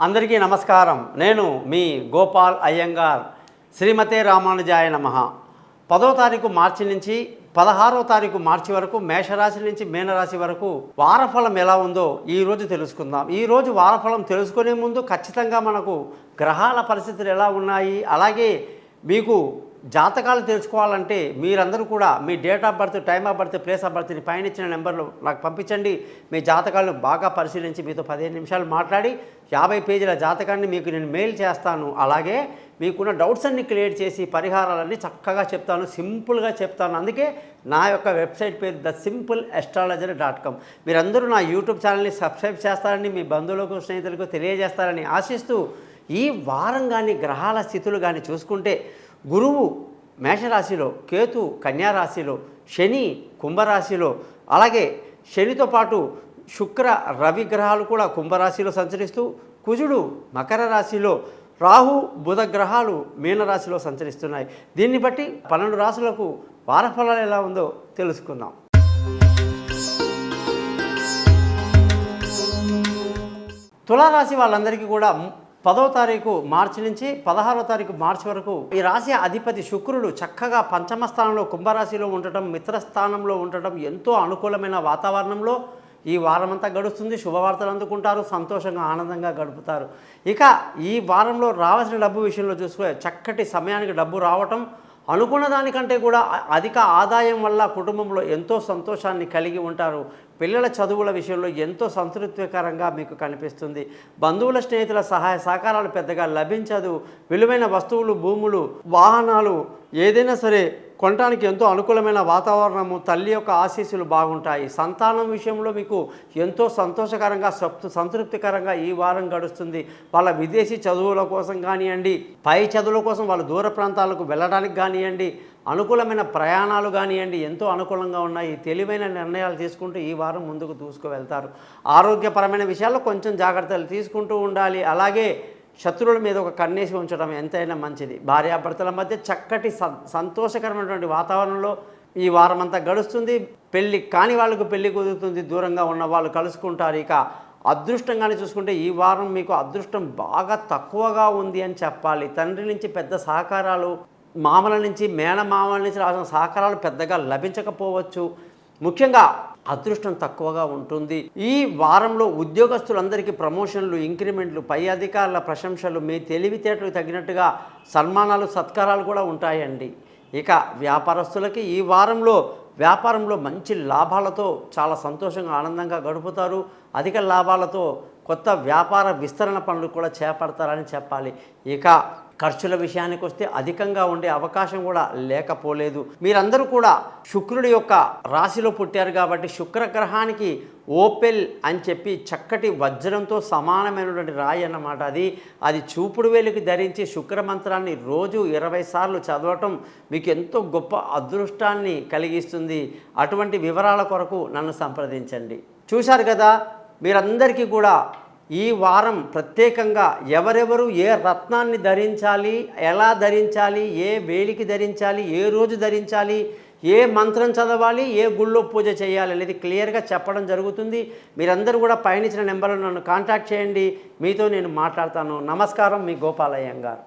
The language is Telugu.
అందరికీ నమస్కారం. నేను మీ గోపాల్ అయ్యంగార్. శ్రీమతే రామానుజాయ నమః. 10వ తారీఖు మార్చి నుంచి 16వ తారీఖు మార్చి వరకు మేషరాశి నుంచి మీనరాశి వరకు వారఫలం ఎలా ఉందో ఈరోజు తెలుసుకుందాం. ఈరోజు వారఫలం తెలుసుకునే ముందు ఖచ్చితంగా మనకు గ్రహాల పరిస్థితులు ఎలా ఉన్నాయి, అలాగే మీకు జాతకాలు తెలుసుకోవాలంటే మీరందరూ కూడా మీ date of birth, time of birth, place of బర్త్ని పైన ఇచ్చిన నెంబర్లు నాకు పంపించండి. మీ జాతకాలను బాగా పరిశీలించి మీతో 15 నిమిషాలు మాట్లాడి 50 పేజీల జాతకాన్ని మీకు నేను మెయిల్ చేస్తాను. అలాగే మీకున్న డౌట్స్ అన్ని క్లియర్ చేసి పరిహారాలన్నీ చక్కగా చెప్తాను, సింపుల్గా చెప్తాను. అందుకే నా యొక్క వెబ్సైట్ పేరు thesimple.astrologer.com. మీరందరూ నా యూట్యూబ్ ఛానల్ని సబ్స్క్రైబ్ చేస్తారని, మీ బంధువులకు స్నేహితులకు తెలియజేస్తారని ఆశిస్తూ ఈ వారం కానీ గ్రహాల స్థితులు కానీ చూసుకుంటే గురువు మేషరాశిలో, కేతు కన్యారాశిలో, శని కుంభరాశిలో, అలాగే శనితో పాటు శుక్ర రవి గ్రహాలు కూడా కుంభరాశిలో సంచరిస్తూ, కుజుడు మకర రాశిలో, రాహు బుధ గ్రహాలు మీనరాశిలో సంచరిస్తున్నాయి. దీన్ని బట్టి 12 రాశులకు వారఫలాలు ఎలా ఉందో తెలుసుకుందాం. తులారాశి వాళ్ళందరికీ కూడా 10వ తారీఖు మార్చి నుంచి 16వ తారీఖు మార్చి వరకు ఈ రాశి అధిపతి శుక్రుడు చక్కగా పంచమ స్థానంలో కుంభరాశిలో ఉండటం, మిత్రస్థానంలో ఉండటం, ఎంతో అనుకూలమైన వాతావరణంలో ఈ వారమంతా గడుస్తుంది. శుభవార్తలు అందుకుంటారు, సంతోషంగా ఆనందంగా గడుపుతారు. ఇక ఈ వారంలో రావాల్సిన డబ్బు విషయంలో చూసుకుంటే చక్కటి సమయానికి డబ్బు రావటం, అనుకున్న దానికంటే కూడా అధిక ఆదాయం వల్ల కుటుంబంలో ఎంతో సంతోషాన్ని కలిగి ఉంటారు. పిల్లల చదువుల విషయంలో ఎంతో సంతృప్తికరంగా మీకు కనిపిస్తుంది. బంధువుల స్నేహితుల సహాయ సహకారాలు పెద్దగా లభించదు. విలువైన వస్తువులు, భూములు, వాహనాలు ఏదైనా సరే కొనడానికి ఎంతో అనుకూలమైన వాతావరణము, తల్లి యొక్క ఆశీస్సులు బాగుంటాయి. సంతానం విషయంలో మీకు ఎంతో సంతోషకరంగా సంతృప్తికరంగా ఈ వారం గడుస్తుంది. వాళ్ళ విదేశీ చదువుల కోసం కానివ్వండి, పై చదువుల కోసం వాళ్ళు దూర ప్రాంతాలకు వెళ్ళడానికి కానివ్వండి, అనుకూలమైన ప్రయాణాలు కానివ్వండి ఎంతో అనుకూలంగా ఉన్నాయి. తెలివైన నిర్ణయాలు తీసుకుంటూ ఈ వారం ముందుకు దూసుకువెళ్తారు. ఆరోగ్యపరమైన విషయాల్లో కొంచెం జాగ్రత్తలు తీసుకుంటూ ఉండాలి. అలాగే శత్రువుల మీద ఒక కన్నేసి ఉంచడం ఎంతైనా మంచిది. భార్యాభర్తల మధ్య చక్కటి సంతోషకరమైనటువంటి వాతావరణంలో ఈ వారం అంతా గడుస్తుంది. పెళ్ళి కాని వాళ్ళకు పెళ్ళి కుదురుతుంది, దూరంగా ఉన్న వాళ్ళు కలుసుకుంటారు. ఇక అదృష్టంగానే చూసుకుంటే ఈ వారం మీకు అదృష్టం బాగా తక్కువగా ఉంది అని చెప్పాలి. తండ్రి నుంచి పెద్ద సహకారాలు, మామల నుంచి, మేనమామల నుంచి రాసిన సహకారాలు పెద్దగా లభించకపోవచ్చు. ముఖ్యంగా అదృష్టం తక్కువగా ఉంటుంది. ఈ వారంలో ఉద్యోగస్తులందరికీ ప్రమోషన్లు, ఇంక్రిమెంట్లు, పై అధికారుల ప్రశంసలు, మీ తెలివితేటలకు తగినట్టుగా సన్మానాలు, సత్కారాలు కూడా ఉంటాయండి. ఇక వ్యాపారస్తులకి ఈ వారంలో వ్యాపారంలో మంచి లాభాలతో చాలా సంతోషంగా ఆనందంగా గడుపుతారు. అధిక లాభాలతో కొత్త వ్యాపార విస్తరణ పనులు కూడా చేపడతారని చెప్పాలి. ఇక ఖర్చుల విషయానికి వస్తే అధికంగా ఉండే అవకాశం కూడా లేకపోలేదు. మీరందరూ కూడా శుక్రుడి యొక్క రాశిలో పుట్టారు కాబట్టి శుక్రగ్రహానికి ఓపెల్ అని చెప్పి చక్కటి వజ్రంతో సమానమైనటువంటి రాయి అన్నమాట. అది చూపుడు వేలుకి ధరించి శుక్రమంత్రాన్ని రోజు 20 సార్లు చదవటం మీకు ఎంతో గొప్ప అదృష్టాన్ని కలిగిస్తుంది. అటువంటి వివరాల కొరకు నన్ను సంప్రదించండి. చూశారు కదా, మీరందరికీ కూడా ఈ వారం ప్రత్యేకంగా ఎవరెవరు ఏ రత్నాన్ని ధరించాలి, ఎలా ధరించాలి, ఏ వేలికి ధరించాలి, ఏ రోజు ధరించాలి, ఏ మంత్రం చదవాలి, ఏ గుళ్ళో పూజ చేయాలి అనేది క్లియర్గా చెప్పడం జరుగుతుంది. మీరందరూ కూడా పైన ఇచ్చిన నెంబర్లో నన్ను కాంటాక్ట్ చేయండి. మీతో నేను మాట్లాడతాను. నమస్కారం, మీ గోపాల్ అయ్యంగార్.